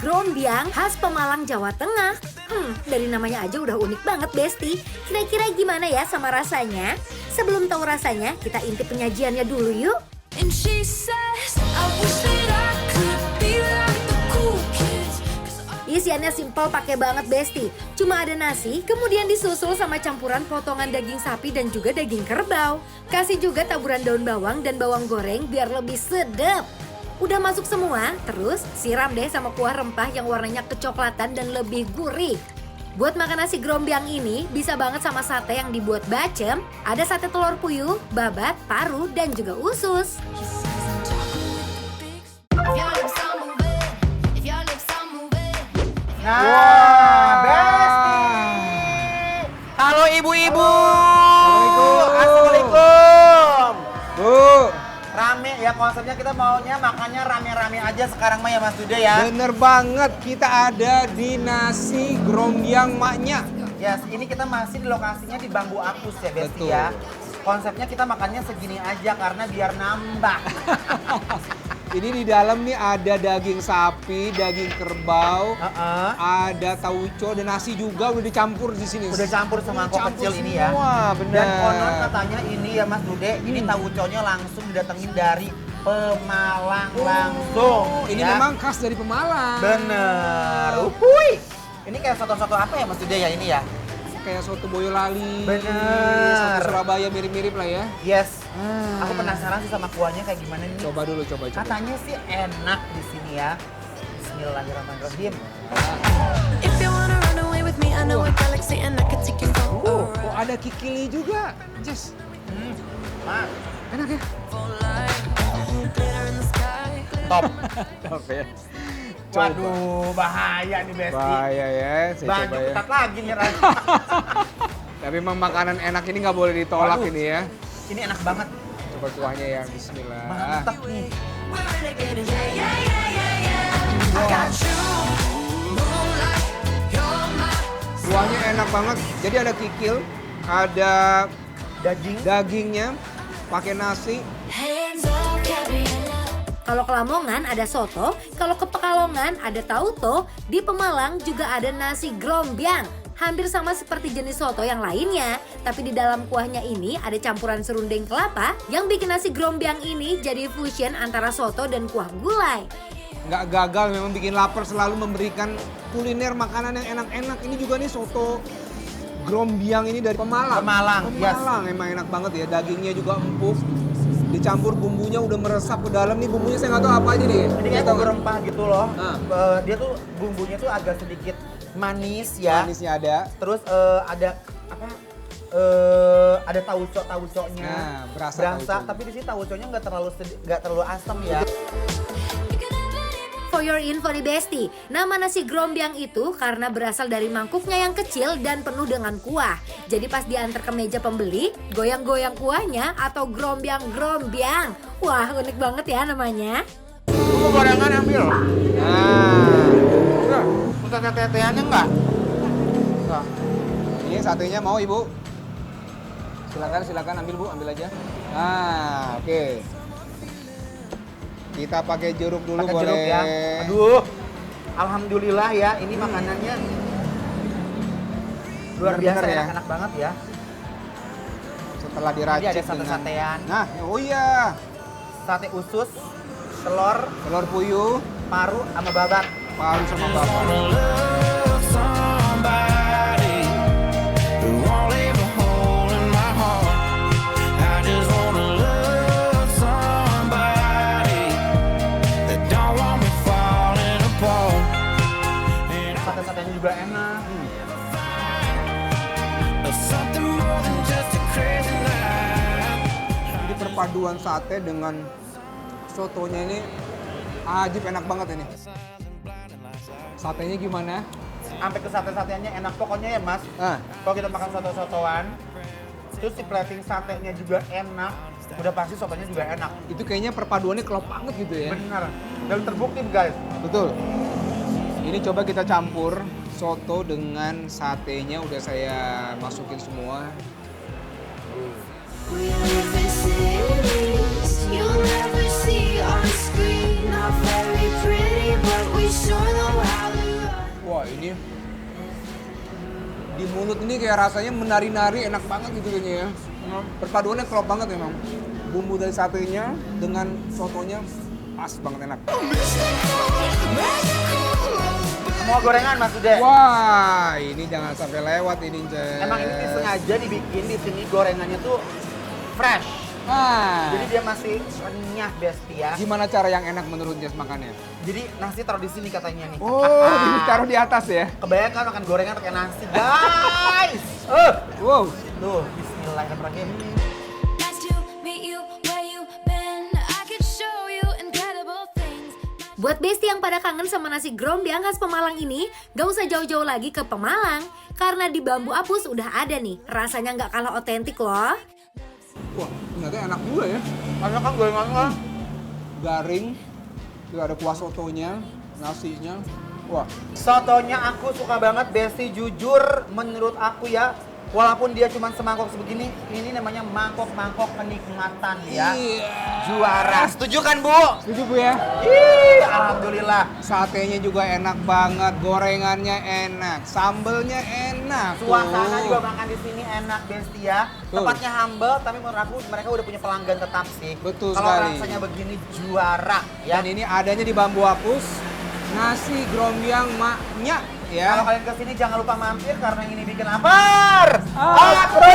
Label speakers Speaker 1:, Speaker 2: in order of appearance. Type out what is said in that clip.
Speaker 1: grombyang khas Pemalang, Jawa Tengah. Dari namanya aja udah unik banget, Besti. Kira-kira gimana ya sama rasanya? Sebelum tahu rasanya, kita intip penyajiannya dulu yuk.
Speaker 2: And she says, I wish that I could be like the cool kids.
Speaker 1: Isiannya simpel, pakai banget, Besti. Cuma ada nasi, kemudian disusul sama campuran potongan daging sapi dan juga daging kerbau. Kasih juga taburan daun bawang dan bawang goreng biar lebih sedap. Udah masuk semua, terus siram deh sama kuah rempah yang warnanya kecoklatan dan lebih gurih. Buat makan nasi grombyang ini bisa banget sama sate yang dibuat bacem. Ada sate telur puyuh, babat, paru, dan juga usus.
Speaker 3: Nah, Besti. Halo ibu-ibu. Assalamualaikum.
Speaker 4: Bu,
Speaker 3: Rame ya konsepnya, kita maunya makannya rame-rame aja sekarang mah ya Mas Dude ya.
Speaker 4: bener banget, kita ada di nasi grombyang maknya.
Speaker 3: Yes, ini kita masih di lokasinya di Bambu Apus ya Besti
Speaker 4: Betul.
Speaker 3: ya. Konsepnya kita makannya segini aja karena biar nambah.
Speaker 4: Ini di dalam nih ada daging sapi, daging kerbau, ada tauco dan nasi juga udah dicampur di sini.
Speaker 3: Udah campur sama mangkok
Speaker 4: Campur
Speaker 3: kecil ini ya.
Speaker 4: semua, bener.
Speaker 3: Dan konon katanya ini ya Mas Dude, ini tauconya langsung didatengin dari Pemalang langsung.
Speaker 4: Ini
Speaker 3: ya.
Speaker 4: memang khas dari Pemalang.
Speaker 3: Bener. Uhuy. Ini kayak soto-soto apa ya Mas Dude ya ini ya?
Speaker 4: Kayak soto Boyolali,
Speaker 3: Bener.
Speaker 4: soto Surabaya mirip-mirip lah ya.
Speaker 3: Yes. Aku penasaran sih sama kuahnya kayak gimana nih.
Speaker 4: Coba dulu, coba.
Speaker 3: Katanya sih enak di sini ya. Bismillahirrahmanirrahim.
Speaker 2: If you wanna run away with me, I know a galaxy and I could take you for a
Speaker 4: Oh,
Speaker 2: ride.
Speaker 4: ada kikili juga. Jess,
Speaker 3: Mak,
Speaker 4: enak ya?
Speaker 2: For life, glitter in the sky.
Speaker 3: top.
Speaker 4: Top ya.
Speaker 3: Waduh, bahaya nih Besti.
Speaker 4: Bahaya ya, saya
Speaker 3: Banyak
Speaker 4: coba ya.
Speaker 3: ketat lagi nih Ran.
Speaker 4: Tapi memang makanan enak ini nggak boleh ditolak
Speaker 3: Waduh.
Speaker 4: ini ya.
Speaker 3: Ini enak banget.
Speaker 4: Coba kuahnya ya, bismillah.
Speaker 3: Mantap nih.
Speaker 2: We're renegade, yeah, yeah, yeah, yeah, yeah. I got you, moonlight, you're my
Speaker 4: Kuahnya enak banget. Jadi ada kikil, ada
Speaker 3: Daging.
Speaker 4: dagingnya, pakai nasi.
Speaker 2: hands up, carry it up.
Speaker 1: Kalau ke Lamongan ada soto, kalau ke Pekalongan ada tauco, di Pemalang juga ada nasi grombyang. Hampir sama seperti jenis soto yang lainnya, tapi di dalam kuahnya ini ada campuran serundeng kelapa yang bikin nasi grombyang ini jadi fusion antara soto dan kuah gulai.
Speaker 4: Nggak gagal, memang bikin lapar, selalu memberikan kuliner makanan yang enak-enak. Ini juga nih soto grombyang ini dari Pemalang.
Speaker 3: Pemalang, yes.
Speaker 4: Pemalang emang enak banget ya, dagingnya juga empuk. Dicampur bumbunya udah meresap ke dalam nih, bumbunya saya nggak tahu apa aja nih.
Speaker 3: Ini kayak bumbu rempah gitu loh.
Speaker 4: Ah.
Speaker 3: Dia tuh bumbunya tuh agak sedikit manis ya.
Speaker 4: Manisnya ada.
Speaker 3: Terus ada apa? Ada tauco-tauconya.
Speaker 4: Nah, berasa tauconya.
Speaker 3: Tapi di sini tauconya nggak terlalu asam ya.
Speaker 1: For your info nih Besti, nama nasi grombyang itu karena berasal dari mangkuknya yang kecil dan penuh dengan kuah. Jadi pas diantar ke meja pembeli, goyang-goyang kuahnya atau grombyang-grombyang. Wah, unik banget ya namanya.
Speaker 3: Tunggu gorengan ambil.
Speaker 4: Nah,
Speaker 3: Udah, usah tete-teteannya nggak? Nggak.
Speaker 4: ini satenya mau ibu? Silakan ambil bu, ambil aja. Nah, oke. Kita pakai jeruk dulu
Speaker 3: Pakai
Speaker 4: boleh.
Speaker 3: jeruk ya. Aduh, alhamdulillah ya, ini makanannya luar biasa
Speaker 4: Bener-bener ya.
Speaker 3: enak banget ya.
Speaker 4: Setelah
Speaker 3: Jadi
Speaker 4: diracik
Speaker 3: ada
Speaker 4: dengan.
Speaker 3: sate-satean,
Speaker 4: Nah, oh iya,
Speaker 3: sate usus, telur,
Speaker 4: telur puyuh,
Speaker 3: paru, sama babat.
Speaker 4: paru sama babat.
Speaker 5: Love somebody who won't leave a hole in my heart. I just wanna love somebody that don't want me falling apart. And
Speaker 3: Sate-satenya juga enak.
Speaker 5: something more than just a crazy night.
Speaker 4: Jadi perpaduan sate dengan sotonya ini ajib, enak banget ini. Satenya gimana?
Speaker 3: Sampai ke sate-satenya enak. Pokoknya ya Mas,
Speaker 4: Ah,
Speaker 3: kalau kita makan soto-sotoan, terus si plating satenya juga enak, udah pasti sotonya juga enak.
Speaker 4: itu kayaknya perpaduannya klop banget gitu ya.
Speaker 3: Bener. Dan terbukti guys.
Speaker 4: Betul. Ini coba kita campur soto dengan satenya, udah saya masukin semua.
Speaker 2: We live in cities you'll never see on screen. Not very pretty, but we sure know how.
Speaker 4: mulut ini kayak rasanya menari-nari, enak banget gitu kayaknya ya. Perpaduannya klop banget memang. Bumbu dari satenya dengan sotonya pas banget enak.
Speaker 3: Semua gorengan Mas Dude.
Speaker 4: Wah, ini jangan sampai lewat ini, Cek.
Speaker 3: Emang ini sengaja dibikin di sini gorengannya tuh fresh. Jadi dia masih renyah Besti ya.
Speaker 4: Gimana cara yang enak menurut Jess makannya?
Speaker 3: Jadi nasi taruh di sini katanya nih.
Speaker 4: Oh, ditaruh di atas ya?
Speaker 3: Kebayang kan makan gorengan pakai nasi, guys.
Speaker 4: Wow.
Speaker 3: Tuh, bismillahirrahmanirrahim.
Speaker 2: Nice to meet you where you been. I could show you incredible things.
Speaker 1: Buat Besti yang pada kangen sama nasi grombyang khas Pemalang ini, gak usah jauh-jauh lagi ke Pemalang. Karena di Bambu Apus udah ada nih, rasanya nggak kalah otentik loh.
Speaker 4: Wah, ternyata enak juga ya.
Speaker 3: Karena kan gorengannya
Speaker 4: Garing, juga ada kuah sotonya, nasinya. Wah,
Speaker 3: sotonya aku suka banget Besti, jujur menurut aku ya. Walaupun dia cuma semangkok sebegini, ini namanya mangkok-mangkok kenikmatan ya. Juara. Setuju kan, Bu?
Speaker 4: setuju Bu ya?
Speaker 3: Ih, alhamdulillah.
Speaker 4: Satenya juga enak banget, gorengannya enak, sambelnya enak.
Speaker 3: Suasana
Speaker 4: Tuh.
Speaker 3: juga makan di sini enak Besti ya.
Speaker 4: Betul.
Speaker 3: Tempatnya humble, tapi menurut aku mereka udah punya pelanggan tetap sih.
Speaker 4: Betul
Speaker 3: Kalau
Speaker 4: sekali.
Speaker 3: rasanya begini juara ya.
Speaker 4: Dan ini adanya di Bambu Apus, nasi grombyang maknya
Speaker 3: Kalau
Speaker 4: ya.
Speaker 3: kalian kesini jangan lupa mampir karena ini bikin lapar.
Speaker 4: Apro!